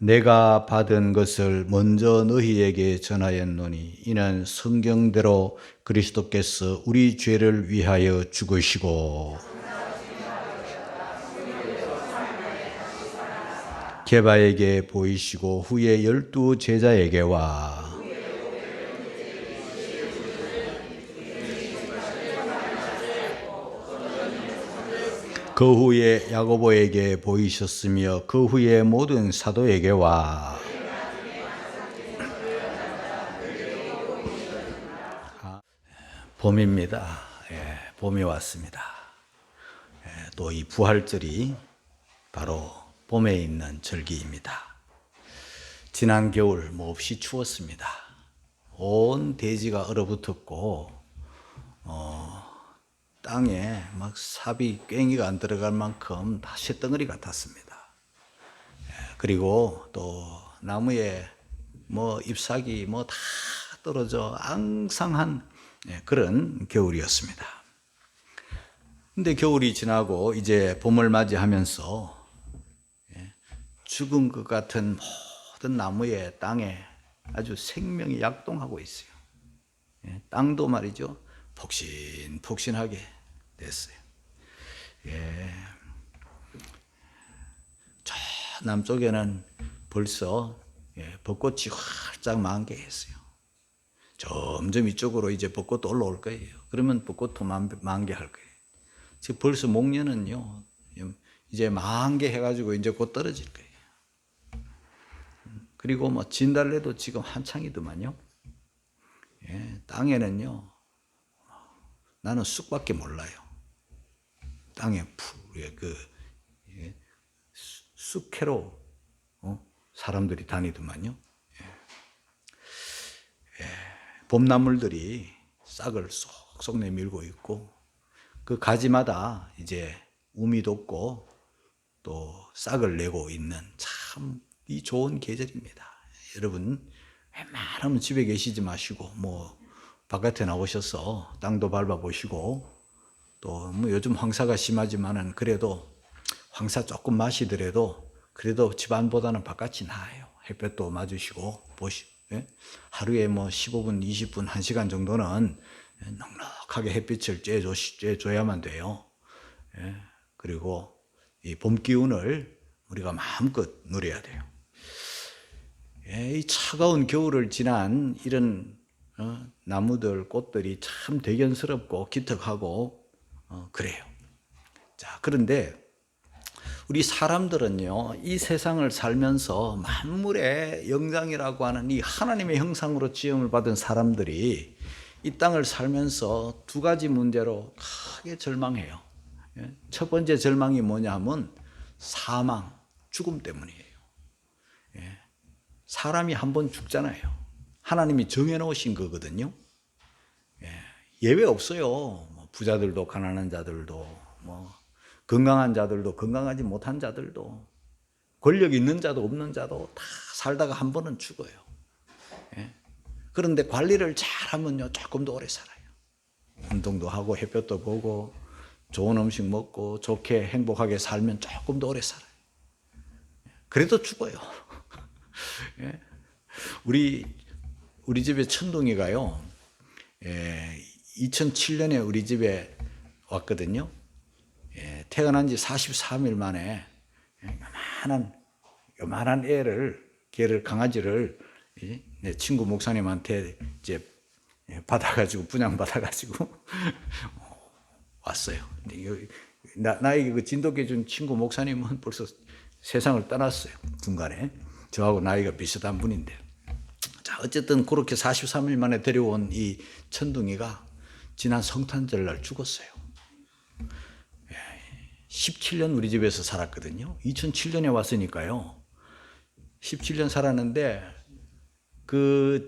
내가 받은 것을 먼저 너희에게 전하였노니 이는 성경대로 그리스도께서 우리 죄를 위하여 죽으시고 게바에게 보이시고 후에 12 제자에게와 그 후에 야고보에게 보이셨으며 그 후에 모든 사도에게와 봄입니다. 봄이 왔습니다. 또 이 부활절이 바로 봄에 있는 절기입니다. 지난 겨울 몹시 추웠습니다. 온 대지가 얼어붙었고 땅에 막 삽이 꽹이가 안 들어갈 만큼 다 쇳덩어리 같았습니다. 그리고 또 나무에 뭐 잎사귀 뭐 다 떨어져 앙상한 그런 겨울이었습니다. 근데 겨울이 지나고 이제 봄을 맞이하면서 죽은 것 같은 모든 나무에 땅에 아주 생명이 약동하고 있어요. 땅도 말이죠. 폭신폭신하게 됐어요. 저 남쪽에는 벌써 벚꽃이 활짝 만개했어요. 점점 이쪽으로 이제 벚꽃도 올라올 거예요. 그러면 벚꽃도 만개할 거예요. 지금 벌써 목련은요, 이제 만개해가지고 이제 곧 떨어질 거예요. 그리고 뭐 진달래도 지금 한창이더만요. 땅에는요, 나는 쑥밖에 몰라요. 땅에 쑥캐로 사람들이 다니더만요. 봄나물들이 싹을 쏙쏙 내밀고 있고 그 가지마다 이제 우미 돋고 또 싹을 내고 있는 참 이 좋은 계절입니다. 여러분 웬만하면 집에 계시지 마시고 뭐 바깥에 나오셔서 땅도 밟아보시고 또 뭐 요즘 황사가 심하지만은 그래도 황사 조금 마시더라도 그래도 집안보다는 바깥이 나아요. 햇볕도 맞으시고 하루에 뭐 15분, 20분, 1시간 정도는 넉넉하게 햇빛을 쬐줘야만 돼요. 그리고 이 봄 기운을 우리가 마음껏 누려야 돼요. 이 차가운 겨울을 지난 이런 나무들, 꽃들이 참 대견스럽고 기특하고 그래요. 자, 그런데 우리 사람들은요, 이 세상을 살면서 만물의 영장이라고 하는 이 하나님의 형상으로 지음을 받은 사람들이 이 땅을 살면서 두 가지 문제로 크게 절망해요. 첫 번째 절망이 뭐냐 하면 사망, 죽음 때문이에요. 사람이 한 번 죽잖아요. 하나님이 정해놓으신 거거든요. 예외 없어요. 뭐 부자들도 가난한 자들도 뭐 건강한 자들도 건강하지 못한 자들도 권력 있는 자도 없는 자도 다 살다가 한 번은 죽어요. 그런데 관리를 잘하면요 조금 더 오래 살아요. 운동도 하고 햇볕도 보고 좋은 음식 먹고 좋게 행복하게 살면 조금 더 오래 살아요. 그래도 죽어요. 우리 집에 천둥이가요 2007년에 우리 집에 왔거든요. 태어난 지 43일 만에 요만한 걔를 강아지를 내 친구 목사님한테 이제 받아가지고 분양받아가지고 왔어요. 나에게 그 진돗개 준 친구 목사님은 벌써 세상을 떠났어요. 중간에 저하고 나이가 비슷한 분인데, 자 어쨌든 그렇게 43일 만에 데려온 이 천둥이가 지난 성탄절날 죽었어요. 17년 우리 집에서 살았거든요. 2007년에 왔으니까요. 17년 살았는데 그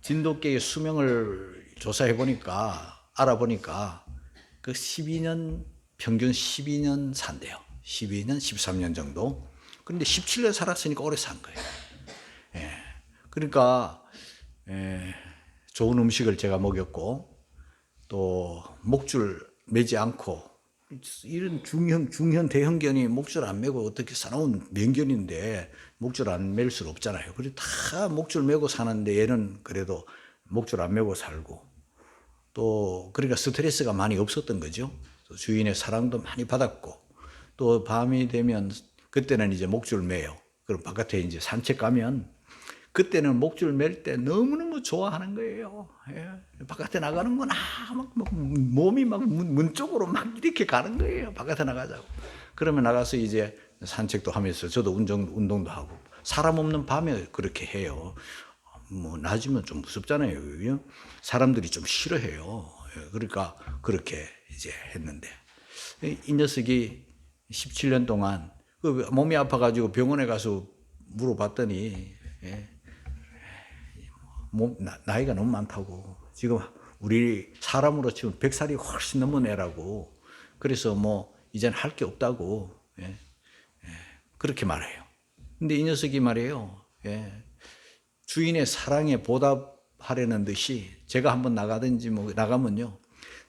진돗개의 수명을 조사해 보니까 알아보니까 그 12년 평균 12년 산대요. 12년 13년 정도. 그런데 17년 살았으니까 오래 산 거예요. 그러니까 좋은 음식을 제가 먹였고 또 목줄 매지 않고 이런 중현 대형견이 목줄 안 매고 어떻게 사나운 맹견인데 목줄 안 맬 수는 없잖아요. 그래서 다 목줄 매고 사는데 얘는 그래도 목줄 안 매고 살고 또 그러니까 스트레스가 많이 없었던 거죠. 또 주인의 사랑도 많이 받았고 또 밤이 되면 그때는 이제 목줄 매요. 그럼 바깥에 이제 산책 가면 그때는 목줄 맬 때 너무너무 좋아하는 거예요. 예. 바깥에 나가는 건 막 몸이 막 문 쪽으로 막 이렇게 가는 거예요. 바깥에 나가자고. 그러면 나가서 이제 산책도 하면서 저도 운동도 하고 사람 없는 밤에 그렇게 해요. 뭐 낮이면 좀 무섭잖아요. 사람들이 좀 싫어해요. 예. 그러니까 그렇게 이제 했는데 이 녀석이 17년 동안 그 몸이 아파가지고 병원에 가서 물어봤더니 예. 나이가 너무 많다고. 지금 우리 사람으로 치면 100살이 훨씬 넘은 애라고. 그래서 뭐 이제는 할 게 없다고. 예. 예. 그렇게 말해요. 근데 이 녀석이 말이에요. 예. 주인의 사랑에 보답하려는 듯이 제가 한번 나가든지 뭐 나가면요.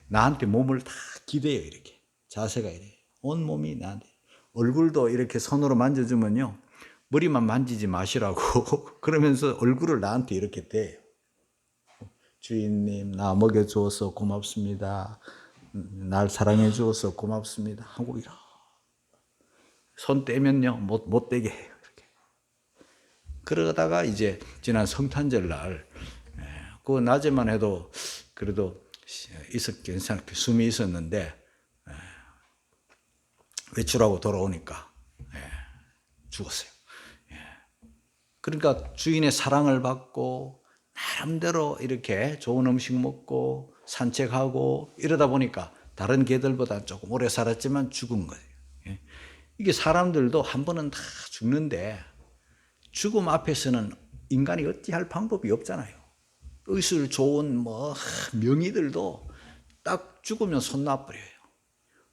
나한테 몸을 다 기대요. 이렇게. 자세가 이래. 온몸이 나한테. 얼굴도 이렇게 손으로 만져주면요. 머리만 만지지 마시라고 그러면서 얼굴을 나한테 이렇게 대요. 주인님 나 먹여주어서 고맙습니다. 날 사랑해 주어서 고맙습니다. 하고 이러. 손 떼면요 못 떼게 해요. 이렇게. 그러다가 이제 지난 성탄절 날 그 낮에만 해도 그래도 괜찮게 숨이 있었는데 외출하고 돌아오니까 죽었어요. 그러니까 주인의 사랑을 받고 나름대로 이렇게 좋은 음식 먹고 산책하고 이러다 보니까 다른 개들보다 조금 오래 살았지만 죽은 거예요. 이게 사람들도 한 번은 다 죽는데 죽음 앞에서는 인간이 어찌할 방법이 없잖아요. 의술 좋은 뭐 명의들도 딱 죽으면 손 놔버려요.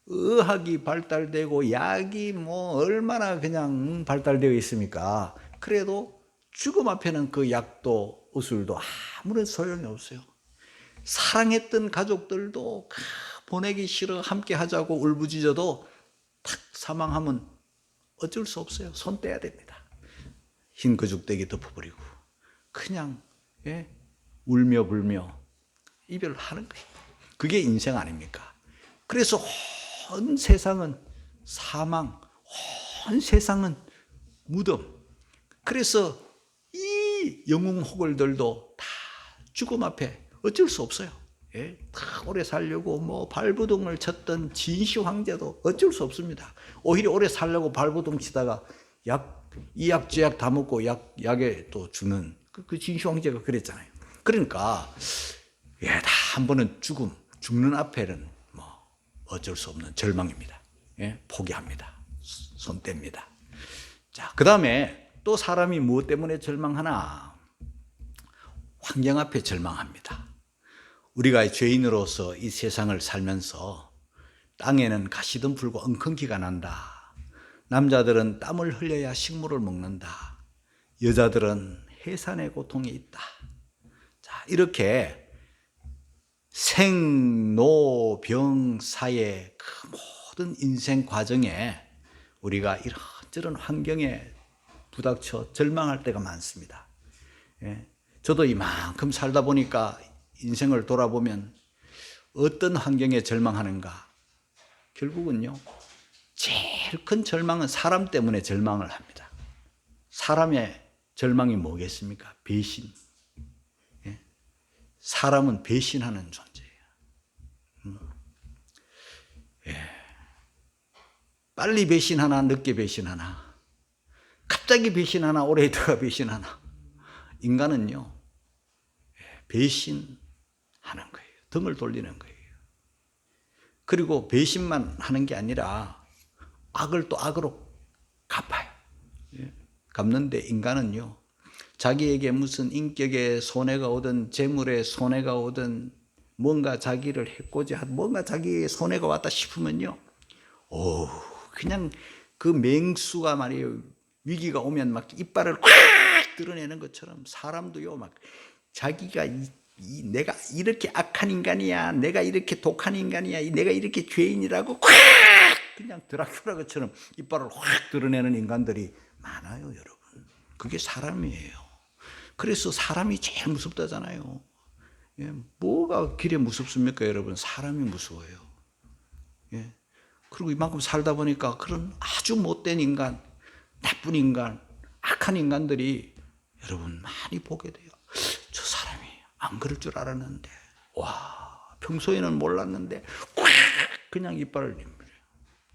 의학이 발달되고 약이 뭐 얼마나 그냥 발달되어 있습니까? 그래도 죽음 앞에는 그 약도 의술도 아무런 소용이 없어요. 사랑했던 가족들도 보내기 싫어 함께 하자고 울부짖어도 탁 사망하면 어쩔 수 없어요. 손 떼야 됩니다. 흰 거죽대기 덮어버리고 그냥 울며 불며 이별하는 거예요. 그게 인생 아닙니까? 그래서 온 세상은 사망, 온 세상은 무덤. 그래서 이 영웅호걸들도 다 죽음 앞에 어쩔 수 없어요. 다 오래 살려고 뭐 발버둥을 쳤던 진시 황제도 어쩔 수 없습니다. 오히려 오래 살려고 발버둥 치다가 이약저약 다 먹고 약에 또 죽는 그 진시 황제가 그랬잖아요. 그러니까 다 한 번은 죽는 앞에는 뭐 어쩔 수 없는 절망입니다. 포기합니다. 손 뗍니다. 자, 그 다음에 또 사람이 무엇 때문에 절망하나? 환경 앞에 절망합니다. 우리가 죄인으로서 이 세상을 살면서 땅에는 가시덤 불고 엉겅퀴가 난다. 남자들은 땀을 흘려야 식물을 먹는다. 여자들은 해산의 고통이 있다. 자, 이렇게 생로병사의 그 모든 인생 과정에 우리가 이런저런 환경에 부닥쳐 절망할 때가 많습니다. 저도 이만큼 살다 보니까 인생을 돌아보면 어떤 환경에 절망하는가? 결국은요, 제일 큰 절망은 사람 때문에 절망을 합니다. 사람의 절망이 뭐겠습니까? 배신. 사람은 배신하는 존재예요. 빨리 배신하나 늦게 배신하나 갑자기 배신하나 오래 있다가 배신하나 인간은요 배신하는 거예요. 등을 돌리는 거예요. 그리고 배신만 하는 게 아니라 악을 또 악으로 갚아요. 갚는데 인간은요 자기에게 무슨 인격에 손해가 오든 재물에 손해가 오든 뭔가 자기를 해코지 하든 뭔가 자기의 손해가 왔다 싶으면요 그냥 그 맹수가 말이에요 위기가 오면 막 이빨을 꽉 드러내는 것처럼 사람도요 막 자기가 내가 이렇게 악한 인간이야, 내가 이렇게 독한 인간이야, 내가 이렇게 죄인이라고 꽉 그냥 드라큘라 것처럼 이빨을 확 드러내는 인간들이 많아요, 여러분. 그게 사람이에요. 그래서 사람이 제일 무섭다잖아요. 예, 뭐가 길에 무섭습니까, 여러분? 사람이 무서워요. 예. 그리고 이만큼 살다 보니까 그런 아주 못된 인간, 나쁜 인간, 악한 인간들이 여러분 많이 보게 돼요. 저 사람이 안 그럴 줄 알았는데, 와, 평소에는 몰랐는데 꽉 그냥 이빨을 내밀어요.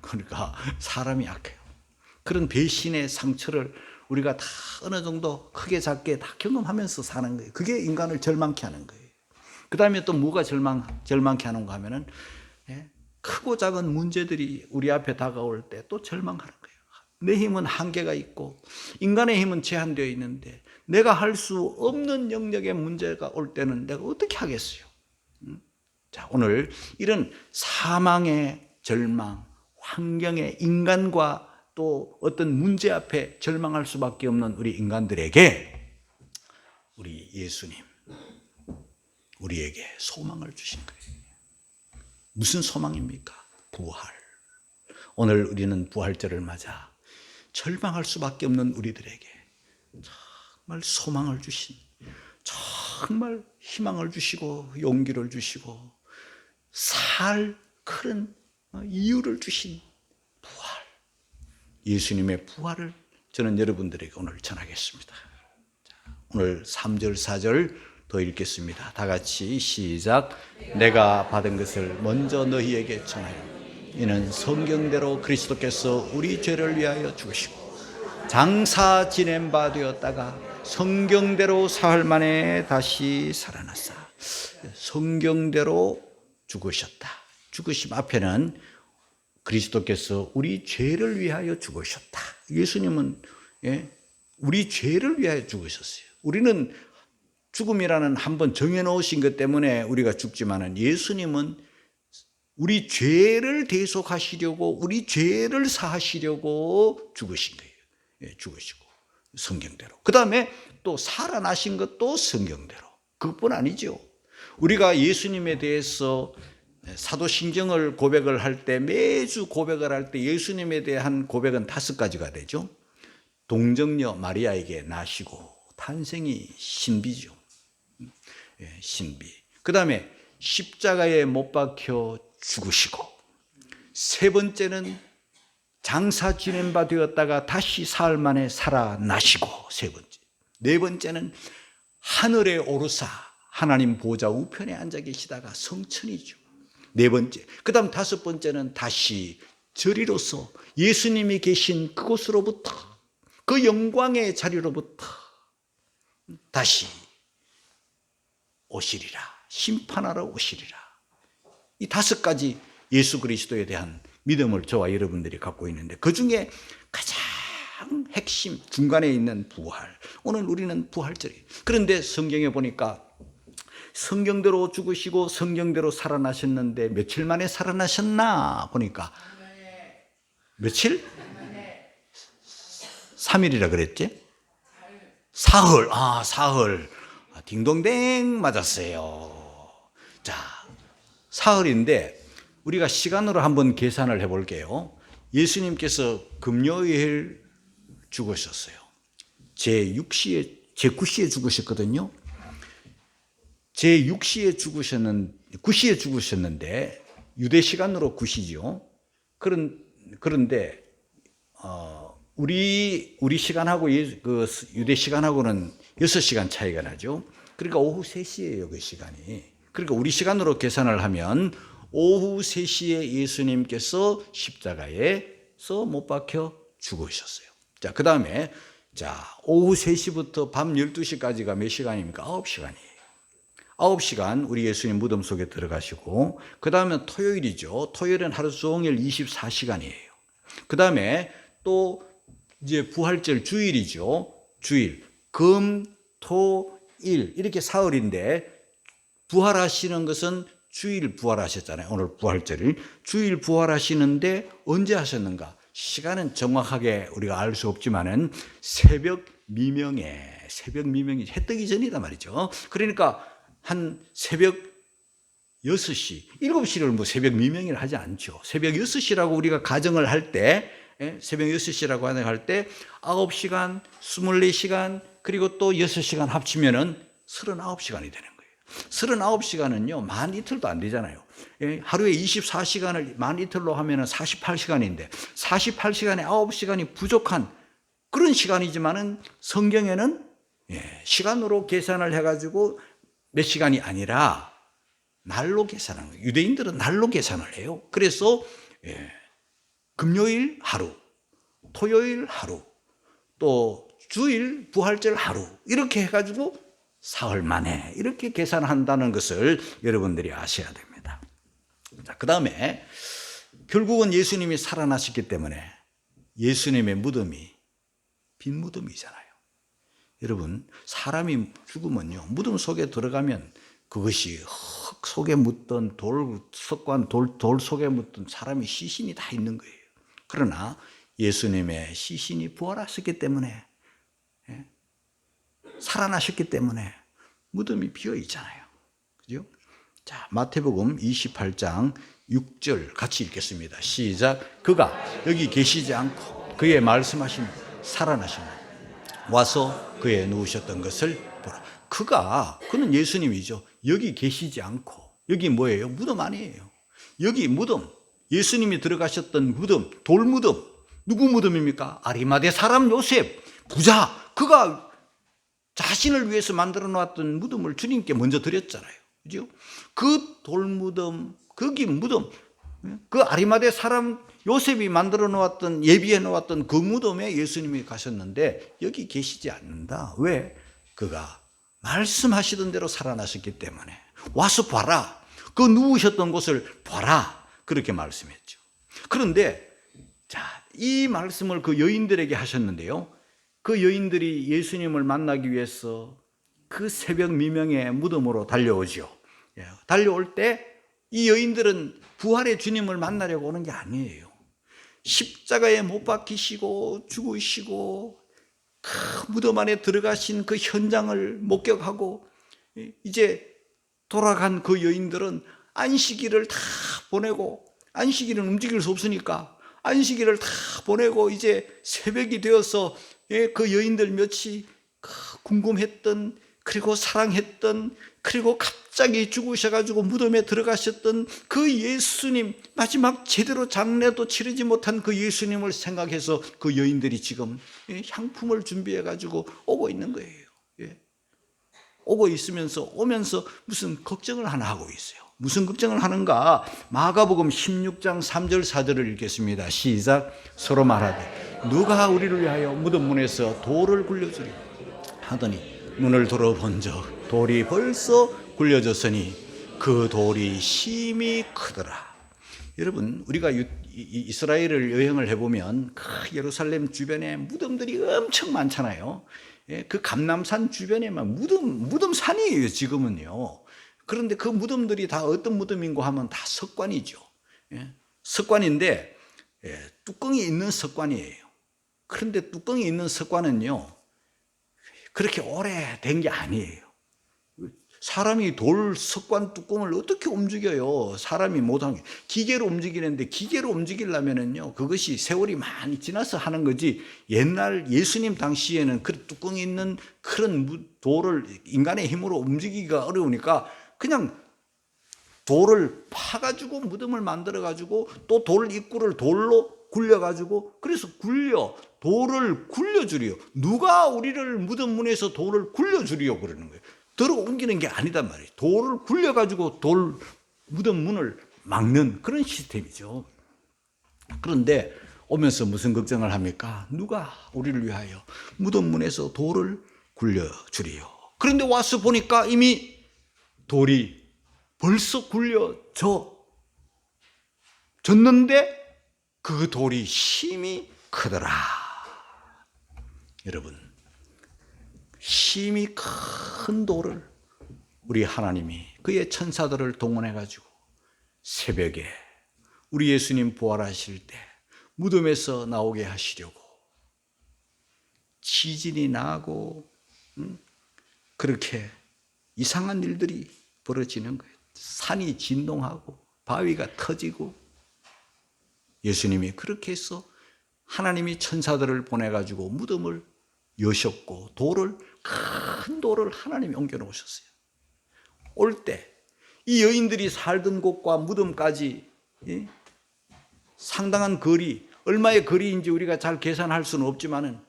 그러니까 사람이 약해요. 그런 배신의 상처를 우리가 다 어느 정도 크게 작게 다 경험하면서 사는 거예요. 그게 인간을 절망케 하는 거예요. 그 다음에 또 뭐가 절망케 하는가 하면은, 예? 크고 작은 문제들이 우리 앞에 다가올 때 또 절망하는 거예요. 내 힘은 한계가 있고 인간의 힘은 제한되어 있는데 내가 할 수 없는 영역의 문제가 올 때는 내가 어떻게 하겠어요? 자, 오늘 이런 사망의 절망, 환경의 인간과 또 어떤 문제 앞에 절망할 수밖에 없는 우리 인간들에게 우리 예수님, 우리에게 소망을 주신 거예요. 무슨 소망입니까? 부활. 오늘 우리는 부활절을 맞아 절망할 수밖에 없는 우리들에게 정말 소망을 주신, 정말 희망을 주시고 용기를 주시고 살 그런 이유를 주신 부활, 예수님의 부활을 저는 여러분들에게 오늘 전하겠습니다. 오늘 3절 4절 더 읽겠습니다. 다 같이 시작. 내가 받은 것을 먼저 너희에게 전하여 이는 성경대로 그리스도께서 우리 죄를 위하여 죽으시고 장사 지낸 바 되었다가 성경대로 사흘 만에 다시 살아났사. 성경대로 죽으셨다. 죽으심 앞에는 그리스도께서 우리 죄를 위하여 죽으셨다. 예수님은 우리 죄를 위하여 죽으셨어요. 우리는 죽음이라는 한번 정해놓으신 것 때문에 우리가 죽지만은 예수님은 우리 죄를 대속하시려고, 우리 죄를 사하시려고 죽으신 거예요. 죽으시고 성경대로. 그 다음에 또 살아나신 것도 성경대로. 그것뿐 아니죠. 우리가 예수님에 대해서 사도신경을 고백을 할 때, 매주 고백을 할 때 예수님에 대한 고백은 5가지가 되죠. 동정녀 마리아에게 나시고 탄생이 신비죠. 신비. 그 다음에 십자가에 못 박혀 죽으시고, 세 번째는 장사 지낸 바 되었다가 다시 사흘 만에 살아나시고, 세 번째. 네 번째는 하늘에 오르사 하나님 보좌 우편에 앉아 계시다가 성천이죠. 네 번째. 그 다음 5번째는 다시 저리로서 예수님이 계신 그곳으로부터, 그 영광의 자리로부터 다시 오시리라. 심판하러 오시리라. 이 5가지 예수 그리스도에 대한 믿음을 저와 여러분들이 갖고 있는데, 그 중에 가장 핵심 중간에 있는 부활. 오늘 우리는 부활절이에요. 그런데 성경에 보니까 성경대로 죽으시고 성경대로 살아나셨는데 며칠 만에 살아나셨나 보니까 며칠? 3일이라 그랬지? 사흘. 사흘. 딩동댕 맞았어요. 자, 사흘인데 우리가 시간으로 한번 계산을 해볼게요. 예수님께서 금요일 죽으셨어요. 제9시에 죽으셨거든요. 제9시에 죽으셨는데 유대 시간으로 9시죠. 그런데 우리 시간하고 그 유대 시간하고는 6시간 차이가 나죠. 그러니까 오후 3시예요, 그 시간이. 그러니까 우리 시간으로 계산을 하면 오후 3시에 예수님께서 십자가에서 못 박혀 죽으셨어요. 자, 그 다음에 오후 3시부터 밤 12시까지가 몇 시간입니까? 9시간이에요. 9시간 우리 예수님 무덤 속에 들어가시고, 그 다음에 토요일이죠. 토요일은 하루 종일 24시간이에요. 그 다음에 또 이제 부활절 주일이죠. 주일. 금, 토, 일. 이렇게 사흘인데, 부활하시는 것은 주일 부활하셨잖아요. 오늘 부활절일. 주일 부활하시는데 언제 하셨는가? 시간은 정확하게 우리가 알 수 없지만은 새벽 미명이 해 뜨기 전이다 말이죠. 그러니까 한 새벽 6시, 7시를 뭐 새벽 미명이라 하지 않죠. 새벽 6시라고 우리가 가정을 할 때, 새벽 6시라고 가정할 때 9시간, 24시간, 그리고 또 6시간 합치면은 39시간이 되는 거예요. 39시간은요, 만 이틀도 안 되잖아요. 하루에 24시간을 만 이틀로 하면은 48시간인데, 48시간에 9시간이 부족한 그런 시간이지만은 성경에는 시간으로 계산을 해가지고 몇 시간이 아니라 날로 계산하는 거예요. 유대인들은 날로 계산을 해요. 그래서 금요일 하루, 토요일 하루, 또 주일 부활절 하루 이렇게 해가지고 사흘 만에 이렇게 계산한다는 것을 여러분들이 아셔야 됩니다. 자, 그 다음에 결국은 예수님이 살아나셨기 때문에 예수님의 무덤이 빈 무덤이잖아요. 여러분, 사람이 죽으면요, 무덤 속에 들어가면 그것이 흙 속에 묻던 돌 속에 묻던 사람이 시신이 다 있는 거예요. 그러나 예수님의 시신이 부활하셨기 때문에, 살아나셨기 때문에 무덤이 비어 있잖아요. 그죠? 자, 마태복음 28장 6절 같이 읽겠습니다. 시작. 그가 여기 계시지 않고 그의 말씀하신 살아나시나 와서 그의 누우셨던 것을 보라. 그는 예수님이죠. 여기 계시지 않고, 여기 뭐예요? 무덤 아니에요. 여기 무덤, 예수님이 들어가셨던 무덤, 돌무덤. 누구 무덤입니까? 아리마대 사람 요셉, 부자. 그가 자신을 위해서 만들어 놨던 무덤을 주님께 먼저 드렸잖아요. 그죠? 그 돌무덤, 거기 무덤, 그 아리마대 사람 요셉이 만들어 놓았던, 예비해 놓았던 그 무덤에 예수님이 가셨는데 여기 계시지 않는다. 왜? 그가 말씀하시던 대로 살아나셨기 때문에. 와서 봐라. 그 누우셨던 곳을 봐라. 그렇게 말씀했죠. 그런데 자, 이 말씀을 그 여인들에게 하셨는데요. 그 여인들이 예수님을 만나기 위해서 그 새벽 미명에 무덤으로 달려오죠. 달려올 때 이 여인들은 부활의 주님을 만나려고 오는 게 아니에요. 십자가에 못 박히시고 죽으시고 그 무덤 안에 들어가신 그 현장을 목격하고 이제 돌아간 그 여인들은 안식일을 다 보내고, 안식일은 움직일 수 없으니까 안식일을 다 보내고 이제 새벽이 되어서 그 여인들 몇이 궁금했던, 그리고 사랑했던, 그리고 갑자기 죽으셔가지고 무덤에 들어가셨던 그 예수님, 마지막 제대로 장례도 치르지 못한 그 예수님을 생각해서 그 여인들이 지금 향품을 준비해가지고 오고 있는 거예요. 오고 오면서 무슨 걱정을 하나 하고 있어요. 무슨 걱정을 하는가? 마가복음 16장 3절 4절을 읽겠습니다. 시작. 서로 말하되 누가 우리를 위하여 무덤 문에서 돌을 굴려주리 하더니 눈을 들어본즉 돌이 벌써 굴려졌으니 그 돌이 심히 크더라. 여러분, 우리가 이스라엘을 여행을 해보면 그 예루살렘 주변에 무덤들이 엄청 많잖아요. 그 감람산 주변에 막 무덤 산이에요, 지금은요. 그런데 그 무덤들이 다 어떤 무덤인고 하면 다 석관이죠. 석관인데 뚜껑이 있는 석관이에요. 그런데 뚜껑이 있는 석관은요, 그렇게 오래된 게 아니에요. 사람이 돌 석관 뚜껑을 어떻게 움직여요? 사람이 못하는 게. 기계로 움직이는데 기계로 움직이려면은요, 그것이 세월이 많이 지나서 하는 거지. 옛날 예수님 당시에는 그 뚜껑이 있는 그런 돌을 인간의 힘으로 움직이기가 어려우니까 그냥 돌을 파가지고 무덤을 만들어가지고 또 돌 입구를 돌로 굴려가지고, 그래서 돌을 굴려주리요. 누가 우리를 무덤 문에서 돌을 굴려주리요? 그러는 거예요. 들어 옮기는 게 아니단 말이에요. 돌을 굴려가지고 무덤 문을 막는 그런 시스템이죠. 그런데 오면서 무슨 걱정을 합니까? 누가 우리를 위하여 무덤 문에서 돌을 굴려주리요. 그런데 와서 보니까 이미 돌이 벌써 졌는데 그 돌이 심히 크더라. 여러분, 심히 큰 돌을 우리 하나님이 그의 천사들을 동원해가지고 새벽에 우리 예수님 부활하실 때 무덤에서 나오게 하시려고 지진이 나고 그렇게 이상한 일들이 벌어지는 거예요. 산이 진동하고 바위가 터지고 예수님이 그렇게 해서 하나님이 천사들을 보내가지고 무덤을 여셨고 큰 돌을 하나님이 옮겨 놓으셨어요. 올 때 이 여인들이 살던 곳과 무덤까지 상당한 거리, 얼마의 거리인지 우리가 잘 계산할 수는 없지만은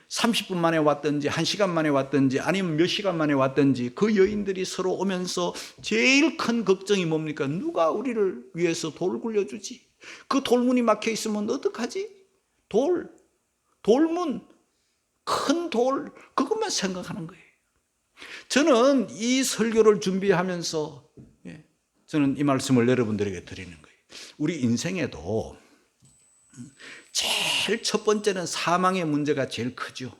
30분 만에 왔든지 1시간 만에 왔든지 아니면 몇 시간 만에 왔든지 그 여인들이 서로 오면서 제일 큰 걱정이 뭡니까? 누가 우리를 위해서 돌을 굴려주지? 그 돌문이 막혀 있으면 어떡하지? 돌문, 큰 돌, 그것만 생각하는 거예요. 저는 이 설교를 준비하면서 저는 이 말씀을 여러분들에게 드리는 거예요. 우리 인생에도 제일 첫 번째는 사망의 문제가 제일 크죠.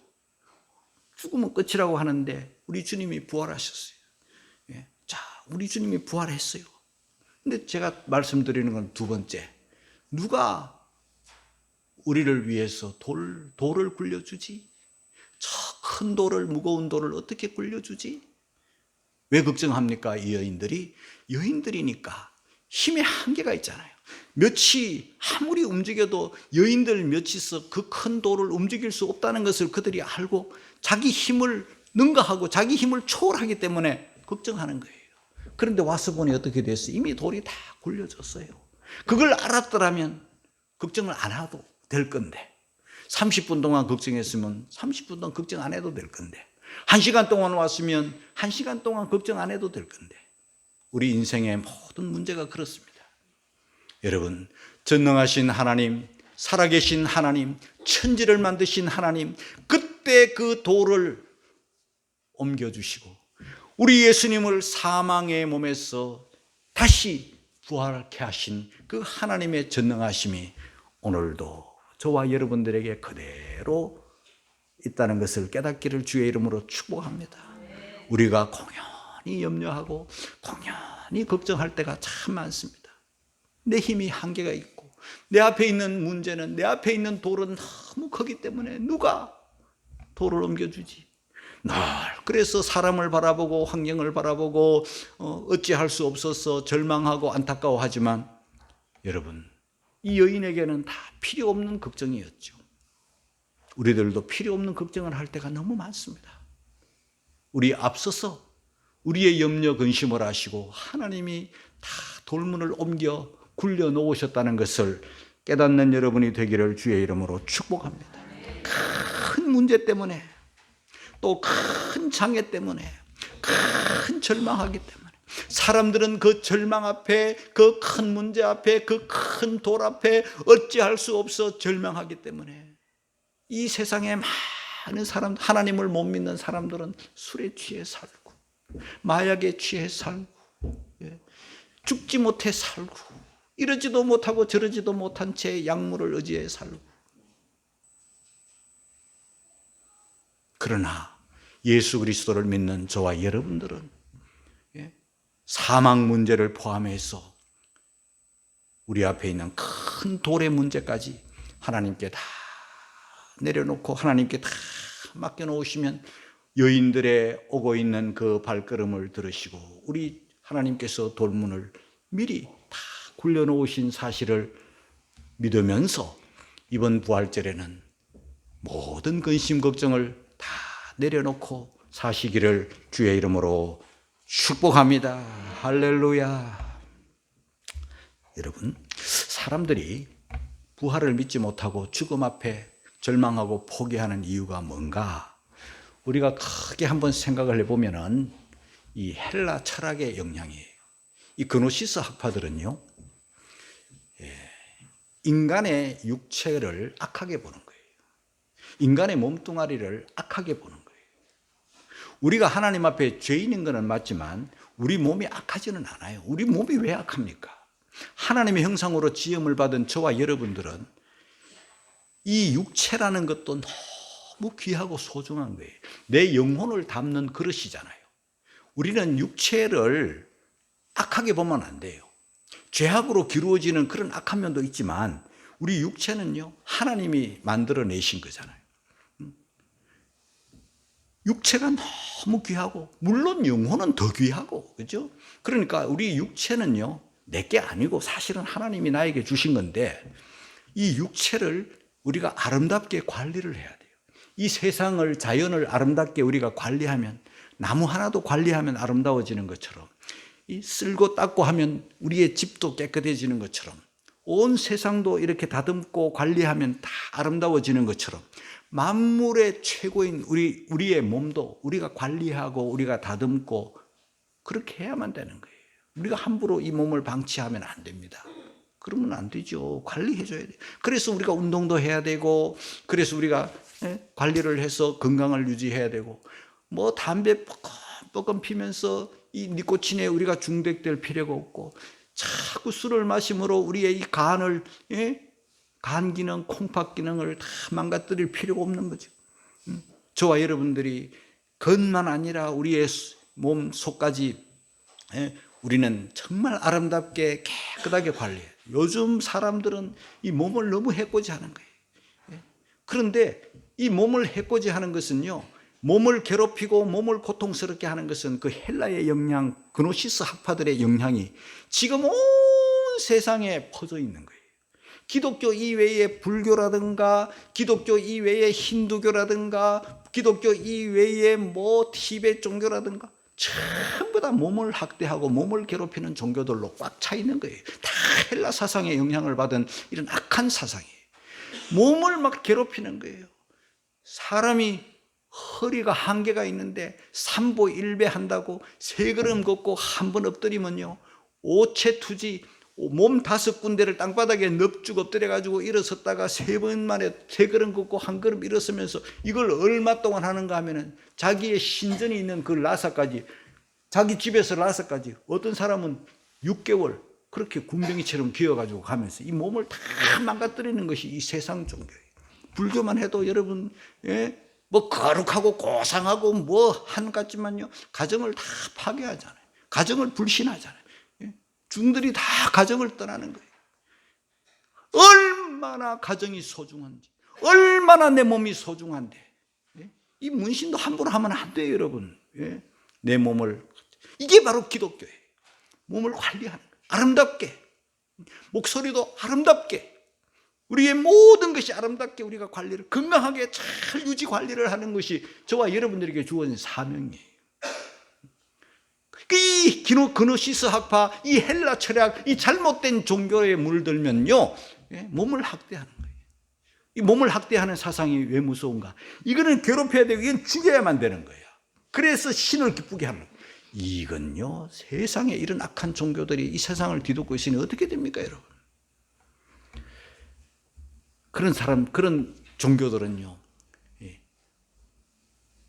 죽으면 끝이라고 하는데 우리 주님이 부활하셨어요. 자, 우리 주님이 부활했어요. 근데 제가 말씀드리는 건 두 번째, 누가 우리를 위해서 돌을 굴려주지? 저 큰 돌을, 무거운 돌을 어떻게 굴려주지? 왜 걱정합니까? 이 여인들이니까 힘의 한계가 있잖아요. 몇이 아무리 움직여도 여인들 몇이서 그 큰 돌을 움직일 수 없다는 것을 그들이 알고 자기 힘을 능가하고 자기 힘을 초월하기 때문에 걱정하는 거예요. 그런데 와서 보니 어떻게 됐어요? 이미 돌이 다 굴려졌어요. 그걸 알았더라면 걱정을 안 해도 될 건데 30분 동안 걱정했으면 30분 동안 걱정 안 해도 될 건데 1시간 동안 왔으면 1시간 동안 걱정 안 해도 될 건데 우리 인생의 모든 문제가 그렇습니다. 여러분, 전능하신 하나님, 살아계신 하나님, 천지를 만드신 하나님, 그때 그 돌을 옮겨주시고 우리 예수님을 사망의 몸에서 다시 부활케 하신 그 하나님의 전능하심이 오늘도 저와 여러분들에게 그대로 있다는 것을 깨닫기를 주의 이름으로 축복합니다. 우리가 공연히 염려하고 공연히 걱정할 때가 참 많습니다. 내 힘이 한계가 있고 내 앞에 있는 문제는, 내 앞에 있는 돌은 너무 크기 때문에 누가 돌을 옮겨주지? 그래서 사람을 바라보고 환경을 바라보고 어찌할 수 없어서 절망하고 안타까워하지만 여러분, 이 여인에게는 다 필요 없는 걱정이었죠. 우리들도 필요 없는 걱정을 할 때가 너무 많습니다. 우리 앞서서 우리의 염려 근심을 하시고 하나님이 다 돌문을 옮겨 굴려 놓으셨다는 것을 깨닫는 여러분이 되기를 주의 이름으로 축복합니다. 큰 문제 때문에 또 큰 장애 때문에 큰 절망하기 때문에 사람들은 그 절망 앞에, 그 큰 문제 앞에, 그 큰 돌 앞에 어찌할 수 없어 절망하기 때문에 이 세상에 많은 사람, 하나님을 못 믿는 사람들은 술에 취해 살고 마약에 취해 살고 죽지 못해 살고 이러지도 못하고 저러지도 못한 채 약물을 의지해 살고. 그러나 예수 그리스도를 믿는 저와 여러분들은 사망 문제를 포함해서 우리 앞에 있는 큰 돌의 문제까지 하나님께 다 내려놓고 하나님께 다 맡겨놓으시면 여인들의 오고 있는 그 발걸음을 들으시고 우리 하나님께서 돌문을 미리 다 굴려놓으신 사실을 믿으면서 이번 부활절에는 모든 근심 걱정을 다 내려놓고 사시기를 주의 이름으로 축복합니다. 할렐루야. 여러분, 사람들이 부활을 믿지 못하고 죽음 앞에 절망하고 포기하는 이유가 뭔가? 우리가 크게 한번 생각을 해보면은 이 헬라 철학의 영향이에요. 이 그노시스 학파들은요, 인간의 육체를 악하게 보는 거예요. 인간의 몸뚱아리를 악하게 보는 거예요. 우리가 하나님 앞에 죄인인 것은 맞지만 우리 몸이 악하지는 않아요. 우리 몸이 왜 악합니까? 하나님의 형상으로 지음을 받은 저와 여러분들은 이 육체라는 것도 너무 귀하고 소중한 거예요. 내 영혼을 담는 그릇이잖아요. 우리는 육체를 악하게 보면 안 돼요. 죄악으로 기루어지는 그런 악한 면도 있지만 우리 육체는요, 하나님이 만들어내신 거잖아요. 육체가 너무 귀하고, 물론 영혼은 더 귀하고, 그죠? 그러니까 우리 육체는요, 내게 아니고 사실은 하나님이 나에게 주신 건데, 이 육체를 우리가 아름답게 관리를 해야 돼요. 이 세상을, 자연을 아름답게 우리가 관리하면, 나무 하나도 관리하면 아름다워지는 것처럼, 이 쓸고 닦고 하면 우리의 집도 깨끗해지는 것처럼, 온 세상도 이렇게 다듬고 관리하면 다 아름다워지는 것처럼, 만물의 최고인 우리의 몸도 우리가 관리하고 우리가 다듬고 그렇게 해야만 되는 거예요. 우리가 함부로 이 몸을 방치하면 안 됩니다. 그러면 안 되죠. 관리해줘야 돼요. 그래서 우리가 운동도 해야 되고, 그래서 우리가 관리를 해서 건강을 유지해야 되고, 뭐 담배 뻐끔 피면서 이 니코틴에 우리가 중독될 필요가 없고, 자꾸 술을 마심으로 우리의 이 간을, 간 기능, 콩팥 기능을 다 망가뜨릴 필요가 없는 거죠. 저와 여러분들이 겉만 아니라 우리의 몸 속까지 우리는 정말 아름답게 깨끗하게 관리해요. 요즘 사람들은 이 몸을 너무 해코지 하는 거예요. 그런데 이 몸을 해코지 하는 것은요, 몸을 괴롭히고 몸을 고통스럽게 하는 것은 그 헬라의 영향, 그노시스 학파들의 영향이 지금 온 세상에 퍼져 있는 거예요. 기독교 이외의 불교라든가, 기독교 이외의 힌두교라든가, 기독교 이외의 뭐 티베트 종교라든가, 전부 다 몸을 학대하고 몸을 괴롭히는 종교들로 꽉 차 있는 거예요. 다 헬라 사상의 영향을 받은 이런 악한 사상이에요. 몸을 막 괴롭히는 거예요. 사람이 허리가 한계가 있는데 삼보 일배 한다고 세 걸음 걷고 한 번 엎드리면요, 오체투지, 몸 5군데를 땅바닥에 넙죽 엎드려가지고 일어섰다가 3번 만에 3걸음 걷고 한 걸음 일어서면서 이걸 얼마 동안 하는가 하면은 자기의 신전이 있는 그 라사까지, 자기 집에서 라사까지, 어떤 사람은 6개월 그렇게 군뱅이처럼 기어가지고 가면서 이 몸을 다 망가뜨리는 것이 이 세상 종교예요. 불교만 해도 여러분, 뭐 거룩하고 고상하고 뭐 한 같지만요, 가정을 다 파괴하잖아요. 가정을 불신하잖아요. 중들이 다 가정을 떠나는 거예요. 얼마나 가정이 소중한지, 얼마나 내 몸이 소중한데, 이 문신도 함부로 하면 안 돼요, 여러분. 내 몸을, 이게 바로 기독교예요. 몸을 관리하는 거예요. 아름답게, 목소리도 아름답게, 우리의 모든 것이 아름답게 우리가 관리를, 건강하게 잘 유지 관리를 하는 것이 저와 여러분들에게 주어진 사명이에요. 이 그노시스 학파, 이 헬라 철학, 이 잘못된 종교에 물들면요, 몸을 학대하는 거예요. 이 몸을 학대하는 사상이 왜 무서운가? 이거는 괴롭혀야 되고, 이건 죽여야만 되는 거예요. 그래서 신을 기쁘게 하는 거예요. 이건요, 세상에 이런 악한 종교들이 이 세상을 뒤덮고 있으니 어떻게 됩니까, 여러분? 그런 종교들은요,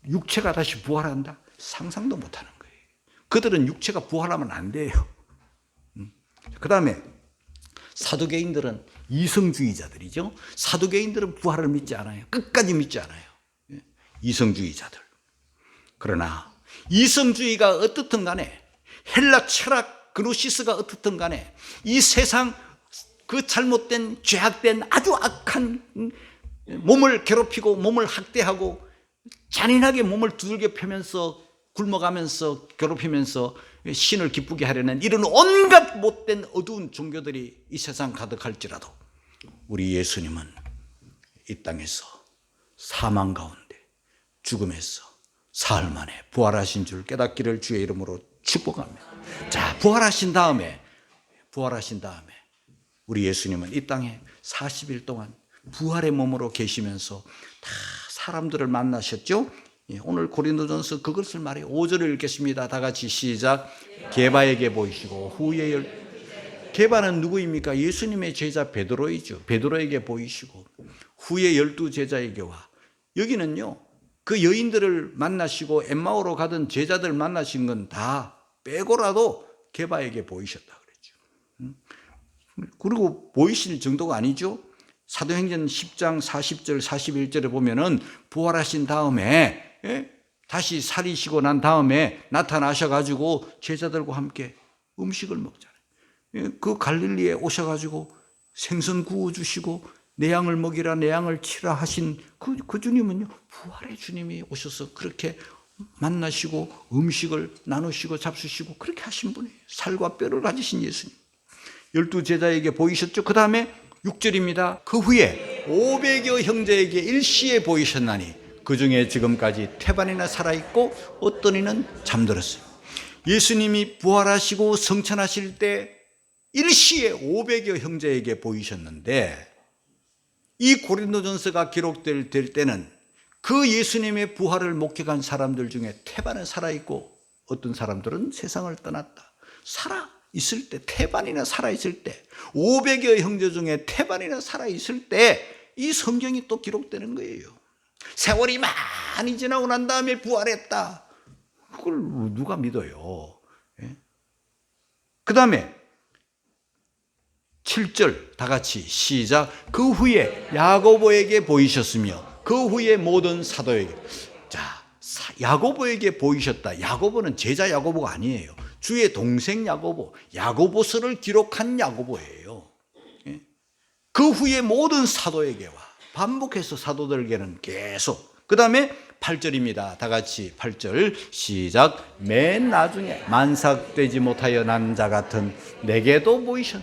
육체가 다시 부활한다? 상상도 못하는 거예요. 그들은 육체가 부활하면 안 돼요. 그 다음에 사두개인들은 이성주의자들이죠. 사두개인들은 부활을 믿지 않아요. 끝까지 믿지 않아요. 이성주의자들. 그러나 이성주의가 어떻든 간에, 헬라 철학 그노시스가 어떻든 간에, 이 세상 그 잘못된 죄악된 아주 악한 몸을 괴롭히고 몸을 학대하고 잔인하게 몸을 두들겨 패면서 굶어가면서 괴롭히면서 신을 기쁘게 하려는 이런 온갖 못된 어두운 종교들이 이 세상 가득할지라도, 우리 예수님은 이 땅에서 사망 가운데 죽음에서 사흘 만에 부활하신 줄 깨닫기를 주의 이름으로 축복합니다. 자, 부활하신 다음에 우리 예수님은 이 땅에 40일 동안 부활의 몸으로 계시면서 다 사람들을 만나셨죠. 오늘 고린도전서 그것을 말해요. 5절을 읽겠습니다. 다 같이 시작. 게바에게 보이시고 후에 게바는 누구입니까? 예수님의 제자 베드로이죠. 베드로에게 보이시고 후에 12제자에게와, 여기는요, 그 여인들을 만나시고 엠마오로 가던 제자들 만나신 건 다 빼고라도 게바에게 보이셨다 그랬죠. 그리고 보이실 정도가 아니죠. 사도행전 10장 40절 41절에 보면은 부활하신 다음에 다시 살이시고 난 다음에 나타나셔가지고 제자들과 함께 음식을 먹잖아요. 그 갈릴리에 오셔가지고 생선 구워주시고 내 양을 먹이라 내 양을 치라 하신 그 주님은요, 부활의 주님이 오셔서 그렇게 만나시고 음식을 나누시고 잡수시고 그렇게 하신 분이에요. 살과 뼈를 가지신 예수님. 12 제자에게 보이셨죠? 그 다음에 6절입니다. 그 후에 500여 형제에게 일시에 보이셨나니 그 중에 지금까지 태반이나 살아있고 어떤 이는 잠들었어요. 예수님이 부활하시고 성천하실 때 일시에 500여 형제에게 보이셨는데, 이 고린도전서가 기록될 때는 그 예수님의 부활을 목격한 사람들 중에 태반은 살아있고 어떤 사람들은 세상을 떠났다. 살아있을 때, 태반이나 살아있을 때, 500여 형제 중에 태반이나 살아있을 때 이 성경이 또 기록되는 거예요. 세월이 많이 지나고 난 다음에 부활했다. 그걸 누가 믿어요? 그 다음에 7절 다 같이 시작. 그 후에 야고보에게 보이셨으며 그 후에 모든 사도에게. 자, 야고보에게 보이셨다. 야고보는 제자 야고보가 아니에요. 주의 동생 야고보, 야고보서를 기록한 야고보예요. 그 후에 모든 사도에게와, 반복해서 사도들에게는 계속. 그 다음에 8절입니다. 다 같이 8절 시작. 맨 나중에 만삭되지 못하여 난 자 같은 내게도 보이셨.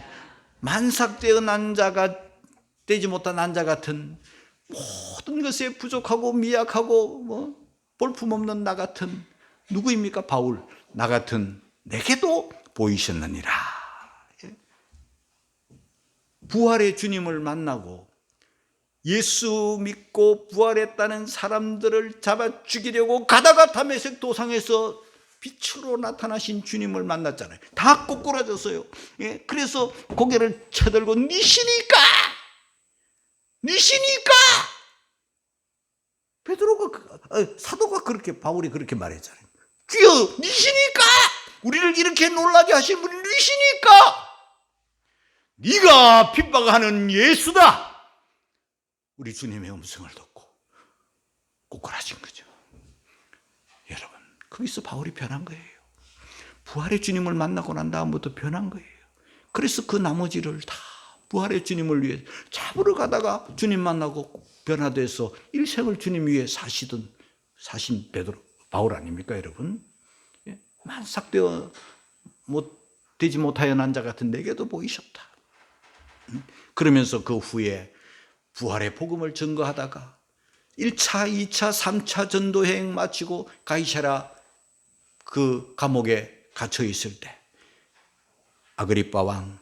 만삭되어 난 자가 되지 못한 난 자 같은, 모든 것에 부족하고 미약하고 볼품없는 나 같은 누구입니까? 바울. 나 같은 내게도 보이셨느니라. 부활의 주님을 만나고 예수 믿고 부활했다는 사람들을 잡아 죽이려고 가다가 다메섹 도상에서 빛으로 나타나신 주님을 만났잖아요. 다 꼬꾸라졌어요. 그래서 고개를 쳐들고 니시니까 베드로가, 사도가 그렇게, 바울이 그렇게 말했잖아요. 주여 니시니까, 우리를 이렇게 놀라게 하신 분이 니시니까, 네가 핍박하는 예수다. 우리 주님의 음성을 듣고 꼬꾸라진 거죠. 여러분, 거기서 바울이 변한 거예요. 부활의 주님을 만나고 난 다음부터 변한 거예요. 그래서 그 나머지를 다 부활의 주님을 위해 잡으러 가다가 주님 만나고 변화돼서 일생을 주님 위해 사신 베드로, 바울 아닙니까, 여러분? 만삭되어 되지 못하여 난 자 같은 내게도 보이셨다. 그러면서 그 후에 부활의 복음을 증거하다가 1차, 2차, 3차 전도여행 마치고 가이사랴 그 감옥에 갇혀 있을 때 아그리빠 왕,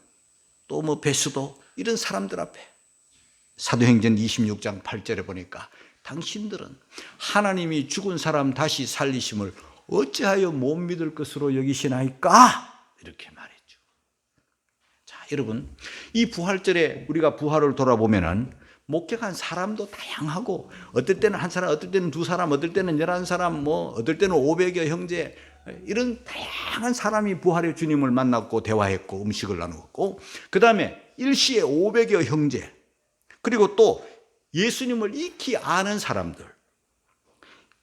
또 베스도, 이런 사람들 앞에 사도행전 26장 8절에 보니까 당신들은 하나님이 죽은 사람 다시 살리심을 어찌하여 못 믿을 것으로 여기시나이까? 이렇게 말했죠. 자, 여러분, 이 부활절에 우리가 부활을 돌아보면은 목격한 사람도 다양하고, 어떨 때는 한 사람, 어떨 때는 두 사람, 어떨 때는 11사람, 어떨 때는 500여 형제, 이런 다양한 사람이 부활의 주님을 만났고 대화했고 음식을 나누었고, 그 다음에 일시에 500여 형제, 그리고 또 예수님을 익히 아는 사람들,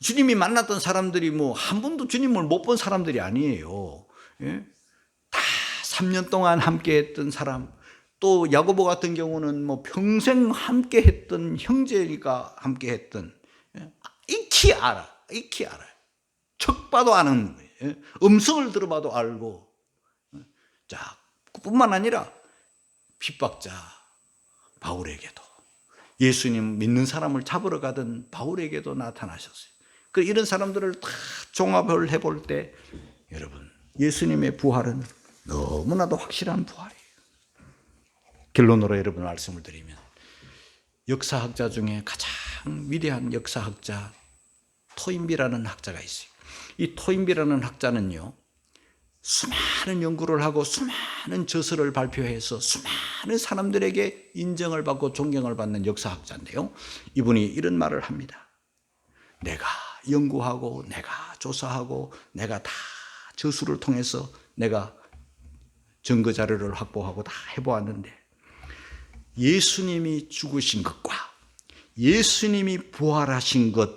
주님이 만났던 사람들이 한 번도 주님을 못 본 사람들이 아니에요. 다 3년 동안 함께 했던 사람, 또 야고보 같은 경우는 평생 함께 했던 형제니까 함께 했던, 익히 알아요. 척 봐도 아는 거예요. 음성을 들어봐도 알고. 자, 뿐만 아니라 핍박자 바울에게도, 예수님 믿는 사람을 잡으러 가던 바울에게도 나타나셨어요. 이런 사람들을 다 종합을 해볼 때, 여러분, 예수님의 부활은 너무나도 확실한 부활이에요. 결론으로 여러분 말씀을 드리면, 역사학자 중에 가장 위대한 역사학자 토인비라는 학자가 있어요. 이 토인비라는 학자는요, 수많은 연구를 하고 수많은 저서를 발표해서 수많은 사람들에게 인정을 받고 존경을 받는 역사학자인데요, 이분이 이런 말을 합니다. 내가 연구하고 내가 조사하고 내가 다 저수를 통해서 내가 증거 자료를 확보하고 다 해보았는데, 예수님이 죽으신 것과 예수님이 부활하신 것,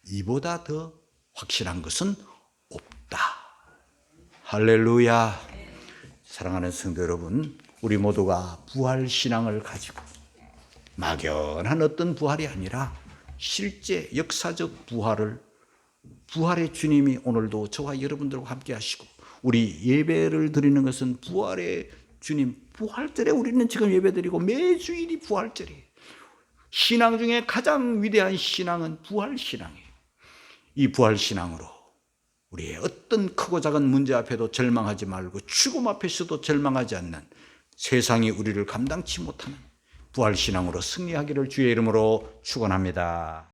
이보다 더 확실한 것은 없다. 할렐루야. 사랑하는 성도 여러분, 우리 모두가 부활 신앙을 가지고 막연한 어떤 부활이 아니라 실제 역사적 부활의 주님이 오늘도 저와 여러분들과 함께 하시고, 우리 예배를 드리는 것은 부활의 주님, 부활절에 우리는 지금 예배드리고 매주일이 부활절이에요. 신앙 중에 가장 위대한 신앙은 부활신앙이에요. 이 부활신앙으로 우리의 어떤 크고 작은 문제 앞에도 절망하지 말고 죽음 앞에서도 절망하지 않는, 세상이 우리를 감당치 못하는 부활신앙으로 승리하기를 주의 이름으로 축원합니다.